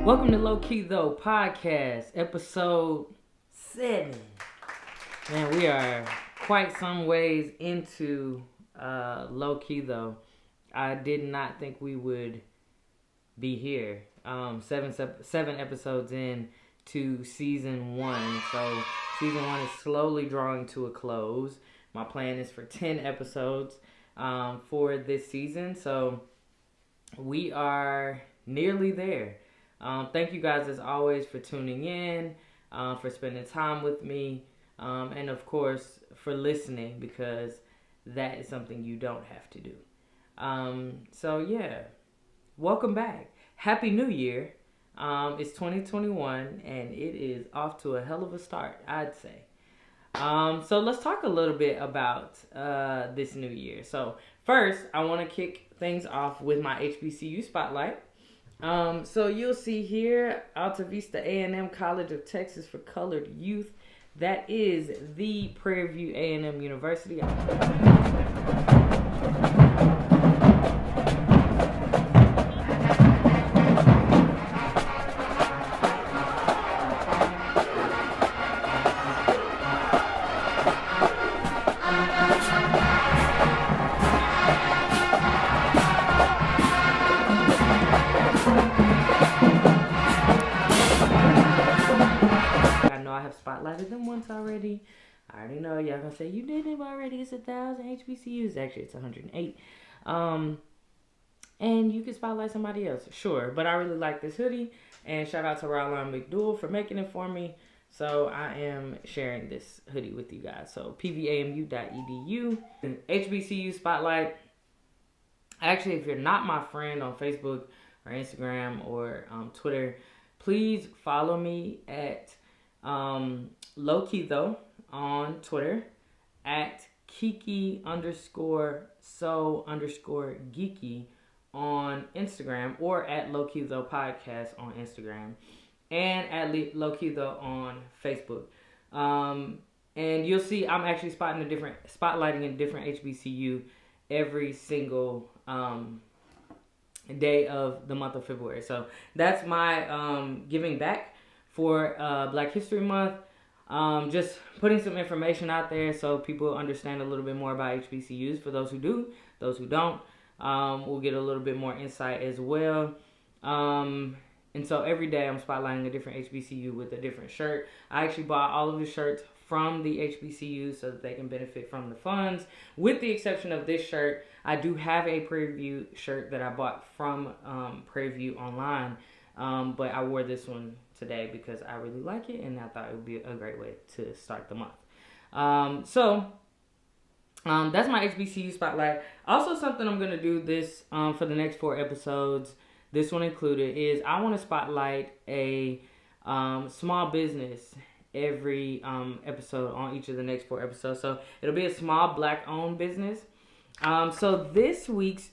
Welcome to LowKiThoPodcast, episode 7. Man, we are quite some ways into LowKiTho. I did not think we would be here. Seven episodes in to season 1. So season 1 is slowly drawing to a close. My plan is for 10 episodes for this season. So we are nearly there. Thank you guys as always for tuning in, for spending time with me, and of course for listening, because that is something you don't have to do. So yeah, welcome back. Happy New Year. It's 2021 and it is off to a hell of a start, I'd say. So let's talk a little bit about this new year. So first, I want to kick things off with my HBCU spotlight. So you'll see here, Alta Vista A&M College of Texas for Colored Youth. That is the Prairie View A&M University. Spotlighted them once already. I already know y'all gonna say you did it already. It's 1,000 HBCUs. Actually, it's 108. And you can spotlight somebody else, sure. But I really like this hoodie, and shout out to Roland McDougal for making it for me. So I am sharing this hoodie with you guys. So pvamu.edu, HBCU spotlight. Actually, if you're not my friend on Facebook or Instagram or Twitter, please follow me at LowKiTho on Twitter, at Kiki_so_geeky on Instagram, or at LowKiThoPodcast on Instagram, and at LowKiTho on Facebook. And you'll see I'm actually spotlighting a different HBCU every single day of the month of February. So that's my giving back for Black History Month. Just putting some information out there so people understand a little bit more about HBCUs. For those who do, those who don't, we'll get a little bit more insight as well. And so every day I'm spotlighting a different HBCU with a different shirt. I actually bought all of the shirts from the HBCU so that they can benefit from the funds. With the exception of this shirt, I do have a Prairie View shirt that I bought from Prairie View online. But I wore this one today because I really like it and I thought it would be a great way to start the month. So that's my HBCU spotlight. Also, something I'm going to do this for the next 4 episodes, this one included, is I want to spotlight a small business every episode on each of the next 4 episodes. So it'll be a small Black-owned business. So this week's,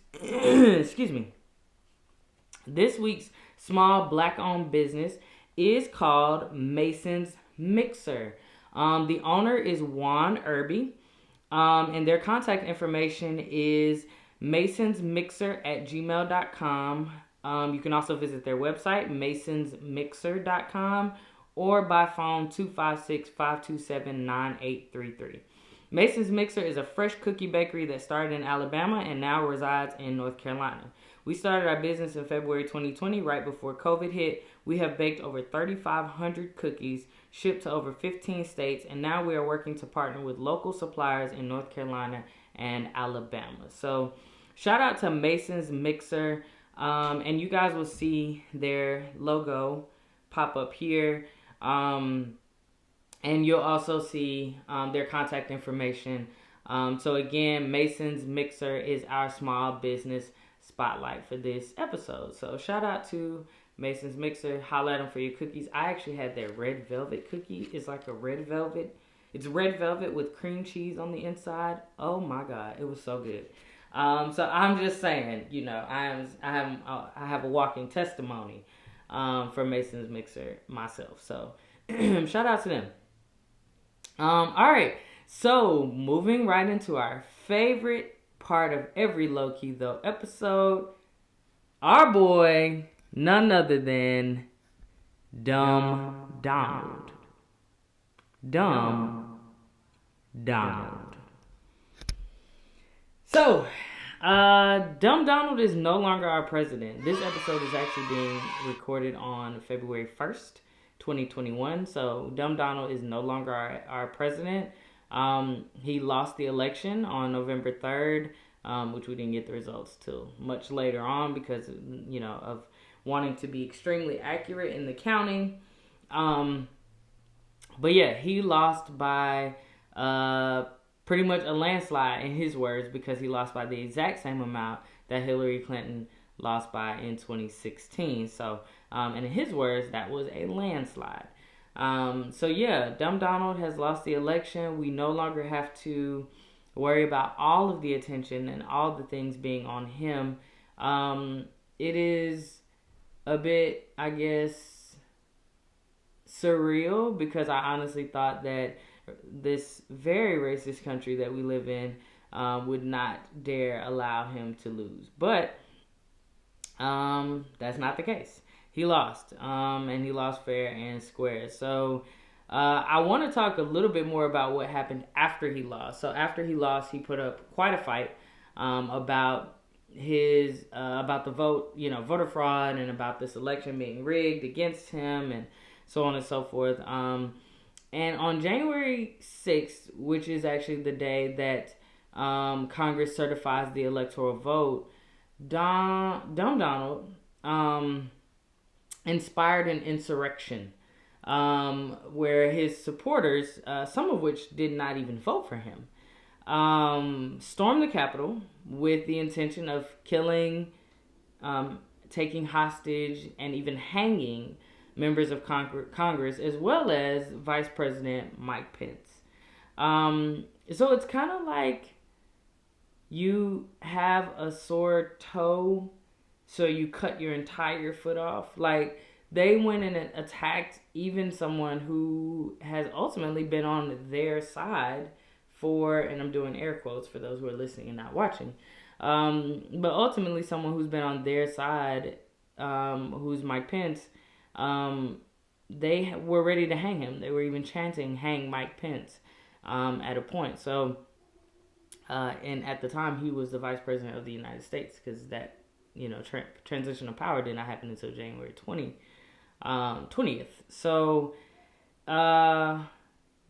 this week's small Black-owned business is called Mason's Mixer. The owner is Juan Irby, and their contact information is masonsmixer@gmail.com. You can also visit their website, masonsmixer.com, or by phone 256-527-9833. Mason's Mixer is a fresh cookie bakery that started in Alabama and now resides in North Carolina. We started our business in February 2020, right before COVID hit. We have baked over 3,500 cookies, shipped to over 15 states, and now we are working to partner with local suppliers in North Carolina and Alabama. So shout out to Mason's Mixer, and you guys will see their logo pop up here, and you'll also see their contact information. So again, Mason's Mixer is our small business spotlight for this episode. So shout out to Mason's Mixer. Holla at them for your cookies. I actually had their red velvet cookie. It's like a red velvet. It's red velvet with cream cheese on the inside. Oh my God, it was so good. So I'm just saying, you know, I have a walking testimony for Mason's Mixer myself. So shout out to them. All right. So moving right into our favorite part of every LowKiTho episode, our boy, none other than Dumb Donald. Dumb Donald. So, Dumb Donald is no longer our president. This episode is actually being recorded on February 1st, 2021. So, Dumb Donald is no longer our president. He lost the election on November 3rd, which we didn't get the results till much later on because, of wanting to be extremely accurate in the counting. But yeah, he lost by pretty much a landslide in his words because he lost by the exact same amount that Hillary Clinton lost by in 2016. So, and in his words, that was a landslide. So yeah, Dumb Donald has lost the election. We no longer have to worry about all of the attention and all the things being on him. It is a bit, I guess, surreal because I honestly thought that this very racist country that we live in would not dare allow him to lose. But that's not the case. He lost, and he lost fair and square. So I want to talk a little bit more about what happened after he lost. So after he lost, he put up quite a fight about about the voter fraud, and about this election being rigged against him, and so on and so forth. And on January 6th, which is actually the day that Congress certifies the electoral vote, Dumb Donald inspired an insurrection where his supporters, some of which did not even vote for him, stormed the Capitol with the intention of killing, taking hostage, and even hanging members of Congress, as well as Vice President Mike Pence. So it's kind of like you have a sore toe, so you cut your entire foot off. Like, they went and attacked even someone who has ultimately been on their side for, and I'm doing air quotes for those who are listening and not watching, but ultimately someone who's been on their side, who's Mike Pence. They were ready to hang him. They were even chanting, "Hang Mike Pence," at a point. So, and at the time, he was the Vice President of the United States, because that, transition of power did not happen until January 20th. So,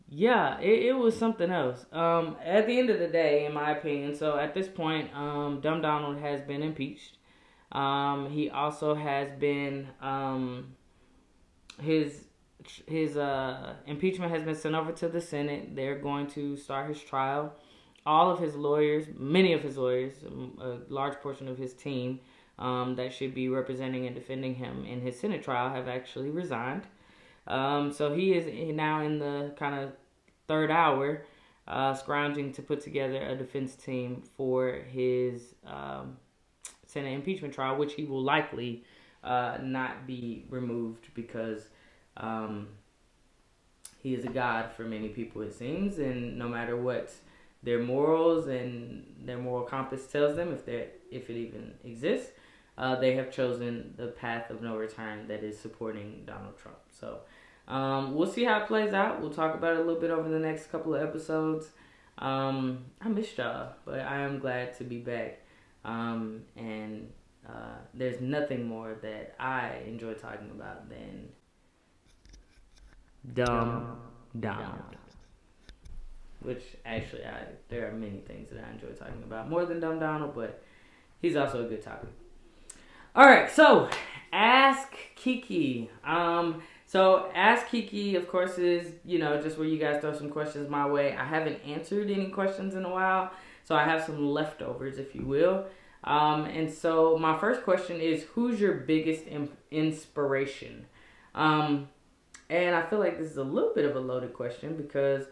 yeah, it was something else. At the end of the day, in my opinion, so at this point, Dumb Donald has been impeached. He also has been, his impeachment has been sent over to the Senate. They're going to start his trial. All of his lawyers, many of his lawyers, a large portion of his team that should be representing and defending him in his Senate trial have actually resigned. So he is now in the kind of third hour, scrounging to put together a defense team for his Senate impeachment trial, which he will likely not be removed because he is a god for many people, it seems, and no matter what their morals and their moral compass tells them, if it even exists, they have chosen the path of no return that is supporting Donald Trump. So we'll see how it plays out. We'll talk about it a little bit over the next couple of episodes. I missed y'all, but I am glad to be back. And there's nothing more that I enjoy talking about than Dumb Donald. Which actually, there are many things that I enjoy talking about more than Dumb Donald, but he's also a good topic. All right, so Ask Kiki. So Ask Kiki, of course, is just where you guys throw some questions my way. I haven't answered any questions in a while, so I have some leftovers, if you will. And so my first question is, who's your biggest inspiration? And I feel like this is a little bit of a loaded question because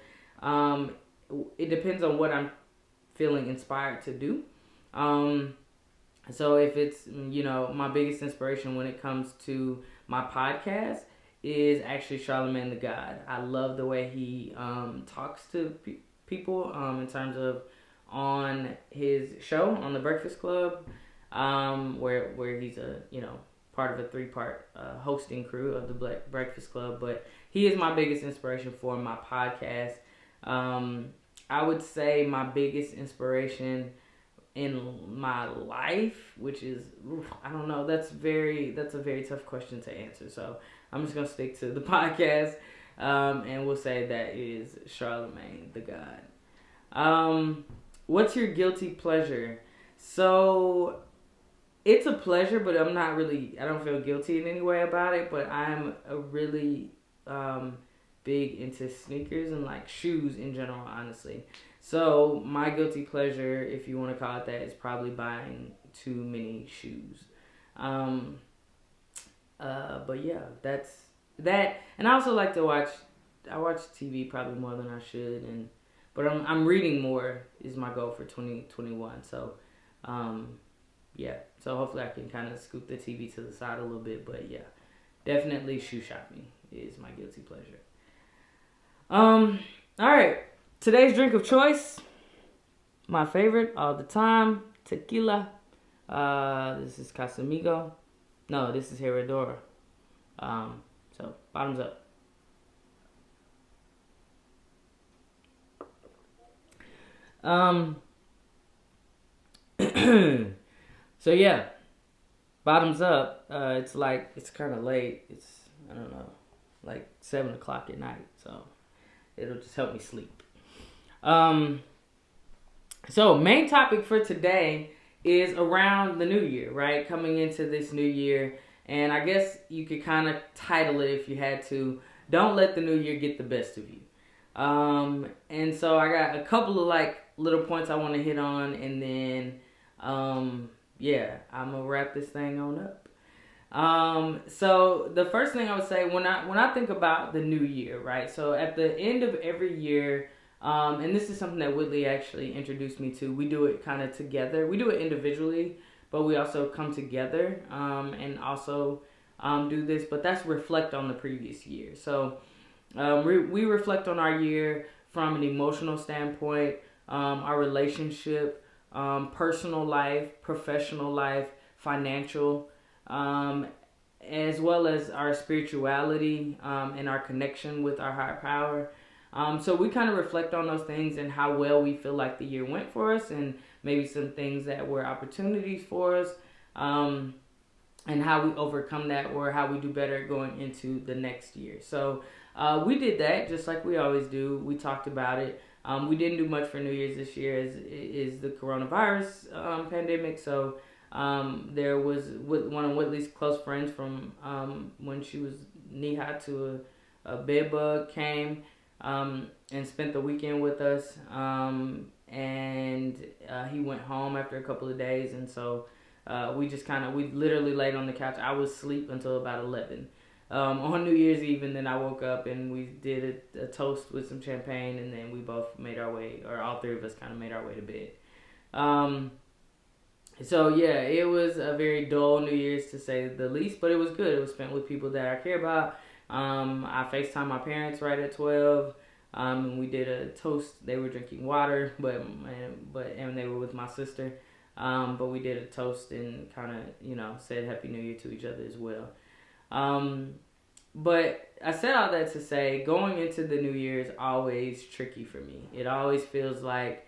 it depends on what I'm feeling inspired to do. So if it's, my biggest inspiration when it comes to my podcast is actually Charlamagne the God. I love the way he talks to people in terms of on his show on The Breakfast Club, where he's a part of a 3-part hosting crew of the Black Breakfast Club. But he is my biggest inspiration for my podcast. I would say my biggest inspiration in my life, which is, I don't know, that's a very tough question to answer. So I'm just gonna stick to the podcast, and we'll say that is Charlemagne the God. What's your guilty pleasure? So it's a pleasure, but I don't feel guilty in any way about it. But I'm a really big into sneakers and like shoes in general, honestly. So my guilty pleasure, if you want to call it that, is probably buying too many shoes. But yeah, that's that. And I also like to watch. I watch TV probably more than I should, but I'm reading more is my goal for 2021. So, yeah. So hopefully I can kind of scoop the TV to the side a little bit. But yeah, definitely shoe shopping is my guilty pleasure. All right. Today's drink of choice, my favorite all the time, tequila. This is Casamigo. No, this is Herradura. So bottoms up. So yeah, bottoms up. It's kind of late. It's, I don't know, like 7 o'clock at night. So it'll just help me sleep. So main topic for today is around the new year, right? Coming into this new year. And I guess you could kind of title it if you had to, don't let the new year get the best of you. And so I got a couple of like little points I want to hit on, and then, yeah, I'm gonna wrap this thing on up. So the first thing I would say when I think about the new year, right? So at the end of every year, and this is something that Whitley actually introduced me to. We do it kind of together. We do it individually, but we also come together, and also, do this, but that's reflect on the previous year. So, we reflect on our year from an emotional standpoint, our relationship, personal life, professional life, financial, as well as our spirituality, and our connection with our higher power. So we kind of reflect on those things and how well we feel like the year went for us, and maybe some things that were opportunities for us, and how we overcome that, or how we do better going into the next year. So we did that just like we always do. We talked about it. We didn't do much for New Year's this year as is the coronavirus pandemic. So there was one of Whitley's close friends from when she was knee high to a bed bug came and spent the weekend with us. And he went home after a couple of days, and so we literally laid on the couch. I was asleep until about 11 on New Year's Eve, and then I woke up and we did a toast with some champagne, and then we both made our way, or all three of us kind of made our way to bed. So yeah, it was a very dull New Year's to say the least, but it was good. It was spent with people that I care about. I FaceTimed my parents right at 12. And we did a toast. They were drinking water, and they were with my sister. But we did a toast and kind of, said Happy New Year to each other as well. But I said all that to say, going into the new year is always tricky for me. It always feels like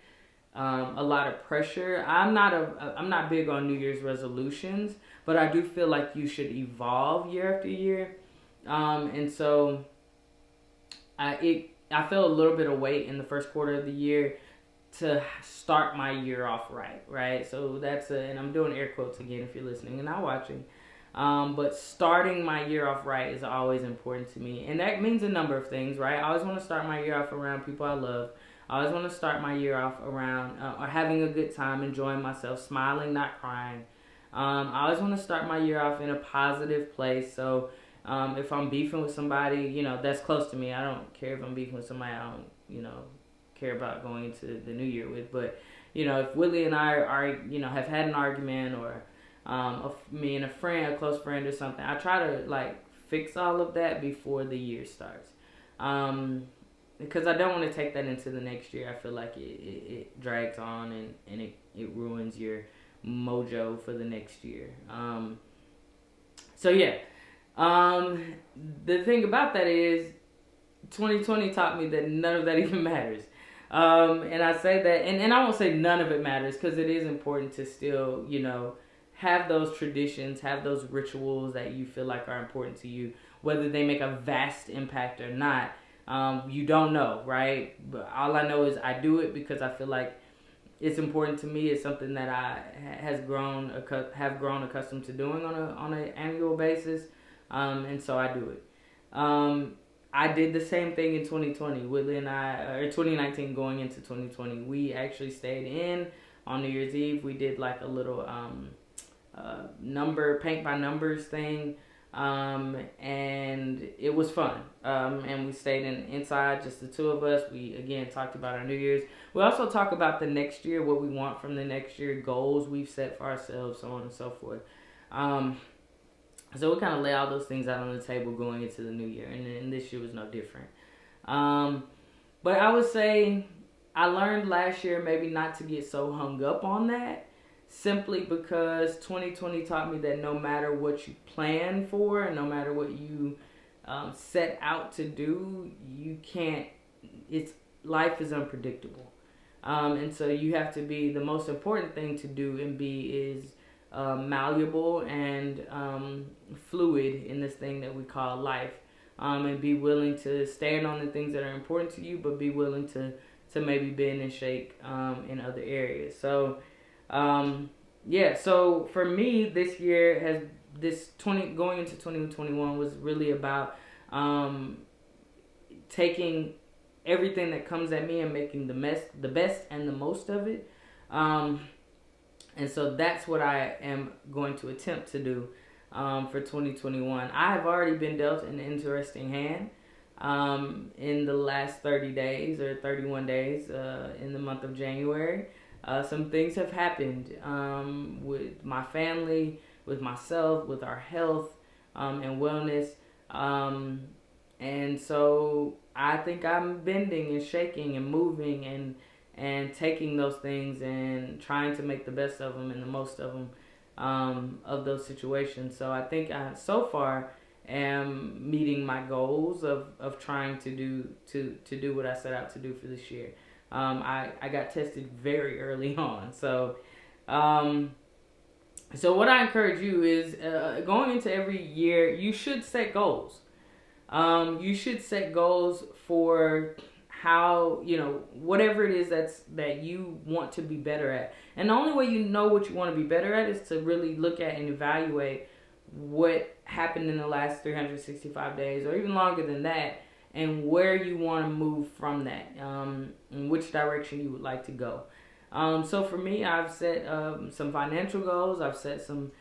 a lot of pressure. I'm not big on New Year's resolutions, but I do feel like you should evolve year after year. And so I feel a little bit of weight in the first quarter of the year to start my year off right? So and I'm doing air quotes again if you're listening and not watching. But starting my year off right is always important to me. And that means a number of things, right? I always want to start my year off around people I love. I always want to start my year off around or having a good time, enjoying myself, smiling, not crying. I always want to start my year off in a positive place. So if I'm beefing with somebody, that's close to me. I don't care if I'm beefing with somebody I don't, care about going into the new year with. But, if Willie and I are, have had an argument, or me and a close friend or something, I try to fix all of that before the year starts. Because I don't want to take that into the next year. I feel like it drags on and it ruins your mojo for the next year. So yeah, the thing about that is 2020 taught me that none of that even matters. And I say that, and I won't say none of it matters because it is important to still, have those traditions, have those rituals that you feel like are important to you, whether they make a vast impact or not. You don't know, right? But all I know is I do it because I feel like it's important to me. It's something that I have grown accustomed to doing on an annual basis, and so I do it. I did the same thing in 2020. Whitley and I, or 2019 going into 2020, we actually stayed in on New Year's Eve. We did like a little paint by numbers thing, and it was fun. And we stayed inside, just the two of us. We again talked about our New Year's. We also talk about the next year, what we want from the next year, goals we've set for ourselves, so on and so forth. So we kind of lay all those things out on the table going into the new year, and this year was no different. But I would say I learned last year maybe not to get so hung up on that, simply because 2020 taught me that no matter what you plan for and no matter what you set out to do, you can't. Life is unpredictable, and so you have to be. The most important thing to do and be is malleable and fluid in this thing that we call life, and be willing to stand on the things that are important to you, but be willing to maybe bend and shake in other areas. So so for me this year going into 2021 was really about taking everything that comes at me and making the best and the most of it. And so that's what I am going to attempt to do for 2021. I have already been dealt an interesting hand in the last 30 days or 31 days in the month of January. Some things have happened with my family, with myself, with our health and wellness. And so I think I'm bending and shaking and moving and taking those things and trying to make the best of them and the most of them of those situations. So I think I so far am meeting my goals of trying to do what I set out to do for this year. I got tested very early on, so what I encourage you is going into every year, you should set goals. You should set goals for how, whatever it is that you want to be better at. And the only way you know what you want to be better at is to really look at and evaluate what happened in the last 365 days or even longer than that, and where you want to move from that, in which direction you would like to go. So for me, I've set some financial goals. I've set some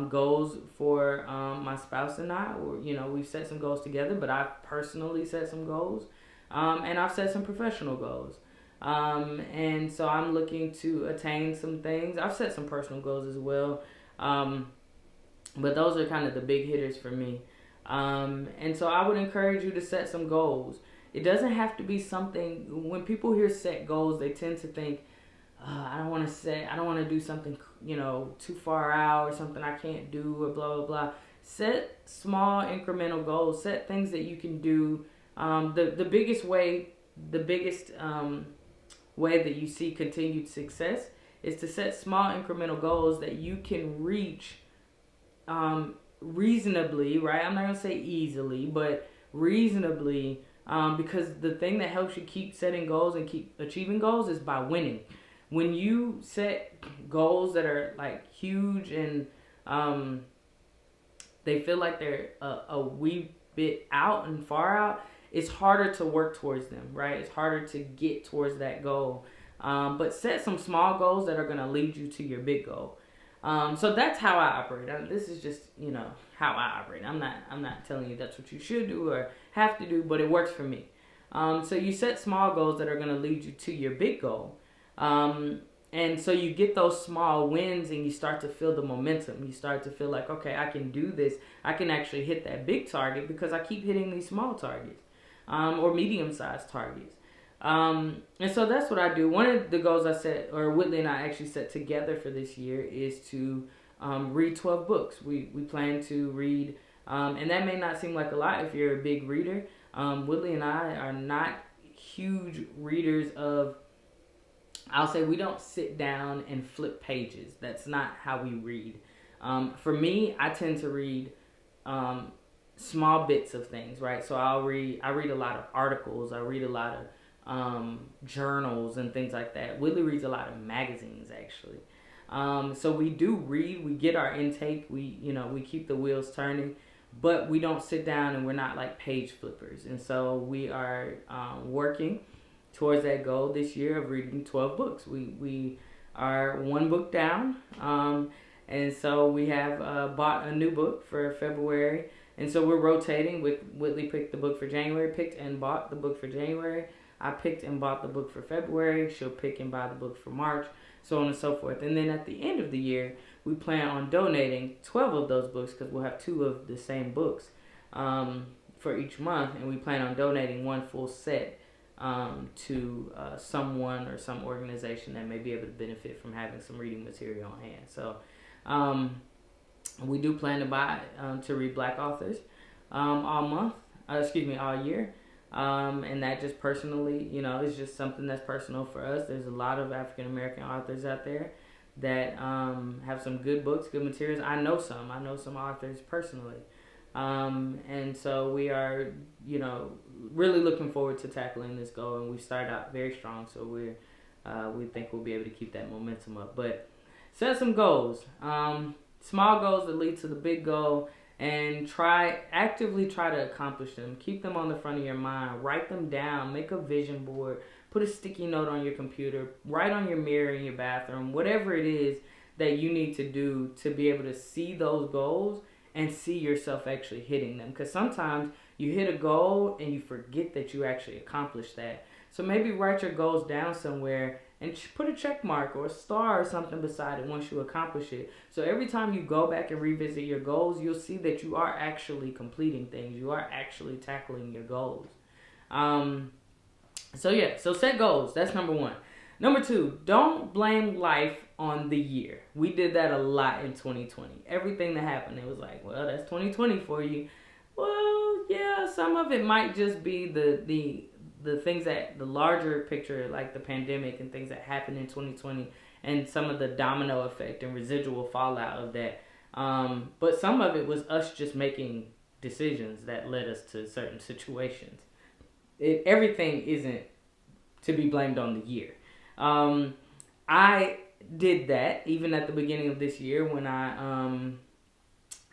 goals for my spouse and I, or we've set some goals together, but I've personally set some goals. And I've set some professional goals. And so I'm looking to attain some things. I've set some personal goals as well. But those are kind of the big hitters for me. And so I would encourage you to set some goals. It doesn't have to be something, when people hear set goals, they tend to think, I don't want to do something, too far out or something I can't do or blah, blah, blah. Set small incremental goals. Set things that you can do. The biggest way that you see continued success is to set small incremental goals that you can reach reasonably, right? I'm not going to say easily, but reasonably, because the thing that helps you keep setting goals and keep achieving goals is by winning. When you set goals that are like huge and they feel like they're a wee bit out and far out, it's harder to work towards them, right? It's harder to get towards that goal. But set some small goals that are going to lead you to your big goal. So that's how I operate. This is just, how I operate. I'm not telling you that's what you should do or have to do, but it works for me. So you set small goals that are going to lead you to your big goal. And so you get those small wins and you start to feel the momentum. You start to feel like, okay, I can do this. I can actually hit that big target because I keep hitting these small targets. Or medium-sized targets. And so that's what I do. One of the goals I set, or Whitley and I actually set together for this year, is to read 12 books. We plan to read, and that may not seem like a lot if you're a big reader. Woodley and I are not huge readers of, I'll say we don't sit down and flip pages. That's not how we read. For me, I tend to read small bits of things, right? So I read a lot of articles. I read a lot of journals and things like that. Woodley reads a lot of magazines, actually. So we do read. We get our intake. We keep the wheels turning, but we don't sit down and we're not like page flippers. And so we are working towards that goal this year of reading 12 books. We are one book down, and so we have bought a new book for February. And so we're rotating. Whitley picked the book for January, picked and bought the book for January. I picked and bought the book for February. She'll pick and buy the book for March, so on and so forth. And then at the end of the year, we plan on donating 12 of those books, because we'll have 2 of the same books for each month. And we plan on donating 1 full set to someone or some organization that may be able to benefit from having some reading material on hand. So we do plan to read Black authors all year. And that just personally, is just something that's personal for us. There's a lot of African American authors out there that have some good books, good materials. I know some authors personally. And so we are, really looking forward to tackling this goal. And we started out very strong, so we think we'll be able to keep that momentum up. But set some goals, small goals that lead to the big goal, and actively try to accomplish them. Keep them on the front of your mind. Write them down. Make a vision board. Put a sticky note on your computer. Write on your mirror in your bathroom. Whatever it is that you need to do to be able to see those goals and see yourself actually hitting them. Because sometimes you hit a goal and you forget that you actually accomplished that. So maybe write your goals down somewhere and put a check mark or a star or something beside it once you accomplish it. So every time you go back and revisit your goals, you'll see that you are actually completing things. You are actually tackling your goals. So set goals. That's number 1. Number 2, don't blame life on the year. We did that a lot in 2020. Everything that happened, it was like, well, that's 2020 for you. Well, yeah, some of it might just be the things that the larger picture, like the pandemic and things that happened in 2020, and some of the domino effect and residual fallout of that. But some of it was us just making decisions that led us to certain situations. Everything isn't to be blamed on the year. I did that even at the beginning of this year when I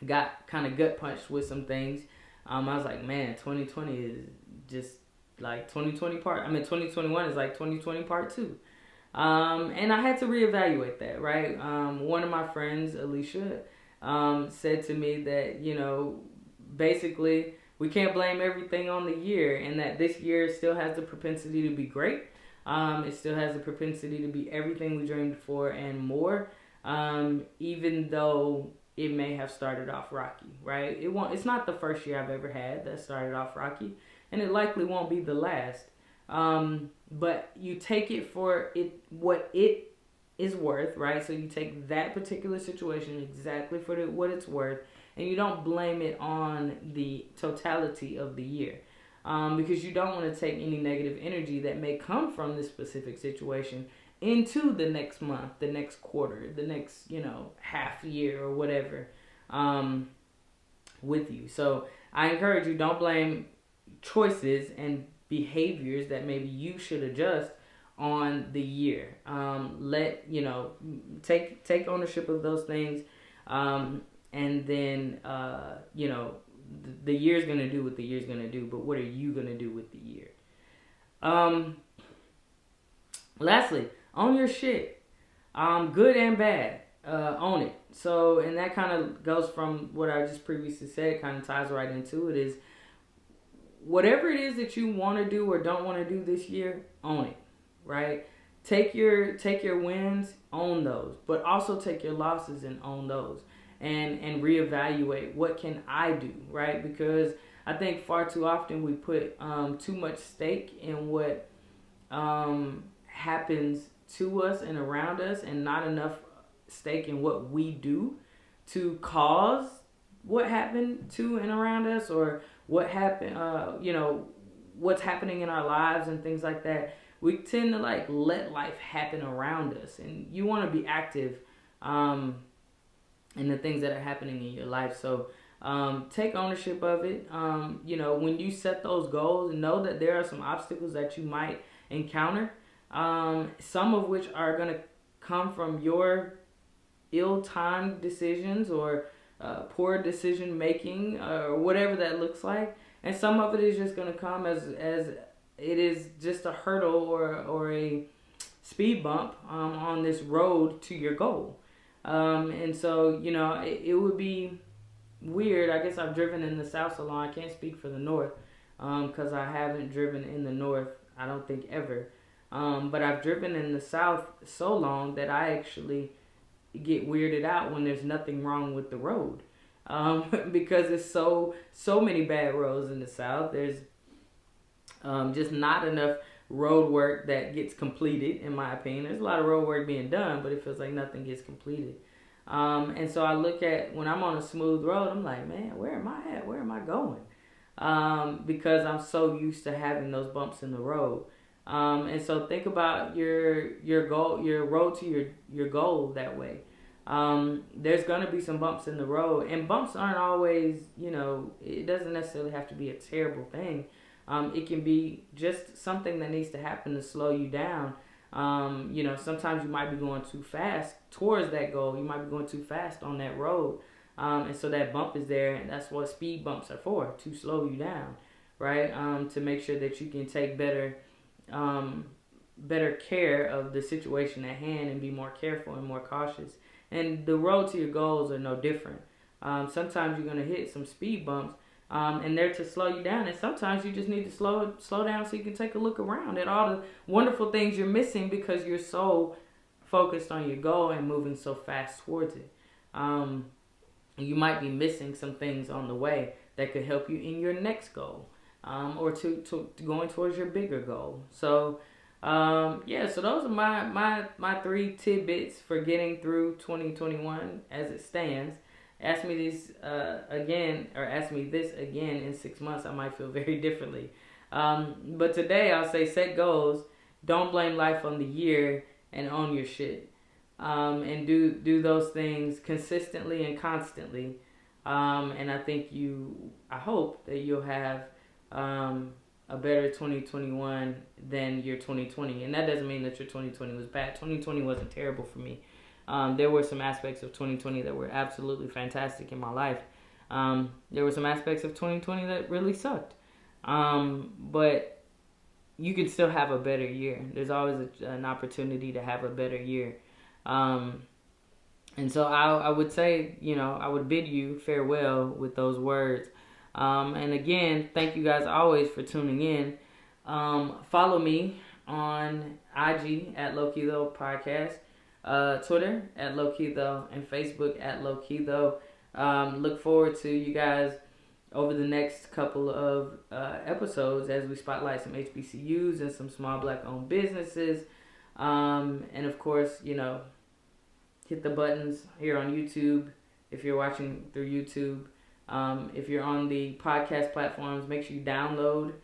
got kind of gut punched with some things. I was like, man, 2020 is just like 2021 is like 2020 part 2. And I had to reevaluate that, right? One of my friends, Alicia, said to me that, basically we can't blame everything on the year, and that this year still has the propensity to be great. It still has the propensity to be everything we dreamed for and more, even though it may have started off rocky, right? It's not the first year I've ever had that started off rocky, and it likely won't be the last. But you take it for what it is worth, right? So you take that particular situation exactly for what it's worth, and you don't blame it on the totality of the year. Because you don't want to take any negative energy that may come from this specific situation into the next month, the next quarter, the next, half year or whatever, with you. So I encourage you, don't blame choices and behaviors that maybe you should adjust on the year. Take ownership of those things, and then the year's gonna do what the year's gonna do, but what are you gonna do with the year? Lastly, own your shit, good and bad. Own it. So, and that kind of goes from what I just previously said, kind of ties right into it, is whatever it is that you want to do or don't want to do this year, own it, right? Take your wins, own those, but also take your losses and own those, and reevaluate, what can I do, right? Because I think far too often we put too much stake in what happens to us and around us, and not enough stake in what we do to cause what happened to and around us, or what happened, what's happening in our lives and things like that. We tend to like let life happen around us, and you want to be active in the things that are happening in your life. So take ownership of it. When you set those goals, know that there are some obstacles that you might encounter, some of which are going to come from your ill-timed decisions or poor decision making, or whatever that looks like. And some of it is just going to come as it is just a hurdle or a speed bump on this road to your goal. And so, it would be weird. I guess I've driven in the South so long. I can't speak for the North because I haven't driven in the North, I don't think, ever. But I've driven in the South so long that I actually get weirded out when there's nothing wrong with the road. Because there's so many bad roads in the South. There's just not enough road work that gets completed, in my opinion. There's a lot of road work being done, but it feels like nothing gets completed. And so I look at, when I'm on a smooth road, I'm like, man, where am I at? Where am I going? Because I'm so used to having those bumps in the road. And so think about your goal, your road to your goal that way. There's going to be some bumps in the road, and bumps aren't always, it doesn't necessarily have to be a terrible thing. It can be just something that needs to happen to slow you down. Sometimes you might be going too fast towards that goal. You might be going too fast on that road. And so that bump is there, and that's what speed bumps are for, to slow you down, right? To make sure that you can take better care of the situation at hand and be more careful and more cautious. And the road to your goals are no different. Sometimes you're going to hit some speed bumps, and they're to slow you down. And sometimes you just need to slow down so you can take a look around at all the wonderful things you're missing because you're so focused on your goal and moving so fast towards it. You might be missing some things on the way that could help you in your next goal, or to going towards your bigger goal. So, so those are my 3 tidbits for getting through 2021 as it stands. Ask me this again in 6 months, I might feel very differently. But today I'll say set goals. Don't blame life on the year, and own your shit. And do those things consistently and constantly. And I hope that you'll have a better 2021 than your 2020. And that doesn't mean that your 2020 was bad. 2020 wasn't terrible for me. There were some aspects of 2020 that were absolutely fantastic in my life. There were some aspects of 2020 that really sucked. But you can still have a better year. There's always an opportunity to have a better year. And so I would say, I would bid you farewell with those words. And again, thank you guys always for tuning in. Follow me on IG at LowKiThoPodcast, Twitter at LowKitho, and Facebook at LowKitho. Look forward to you guys over the next couple of episodes as we spotlight some HBCUs and some small Black-owned businesses. And of course, hit the buttons here on YouTube if you're watching through YouTube. If you're on the podcast platforms, make sure you download,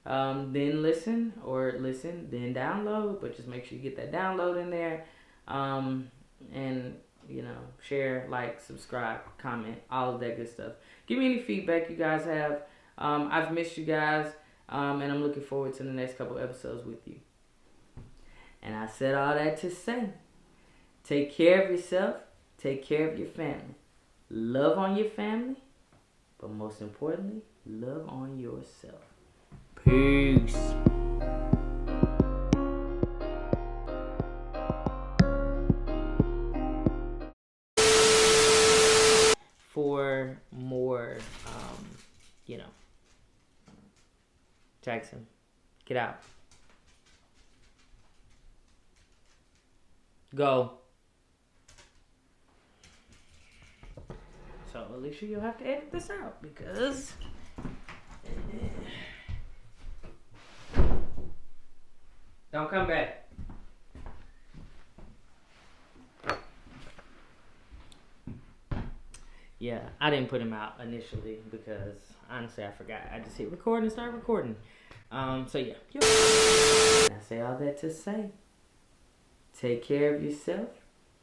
then listen, or listen, then download. But just make sure you get that download in there. And, share, like, subscribe, comment, all of that good stuff. Give me any feedback you guys have. I've missed you guys, and I'm looking forward to the next couple episodes with you. And I said all that to say, take care of yourself, take care of your family. Love on your family, but most importantly, love on yourself. Peace. For more, Jackson, get out. Go. So, Alicia, you'll have to edit this out because don't come back. yeah, I didn't put him out initially because honestly I forgot. I just hit record and start recording. So yeah. And I say all that to say, take care of yourself,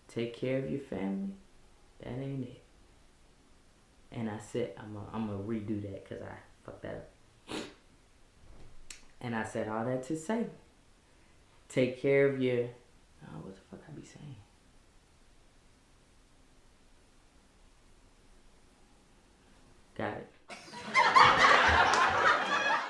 take care of your family. That ain't it. And I said I'm gonna redo that because I fucked that up. And I said all that to say, take care of your. Oh,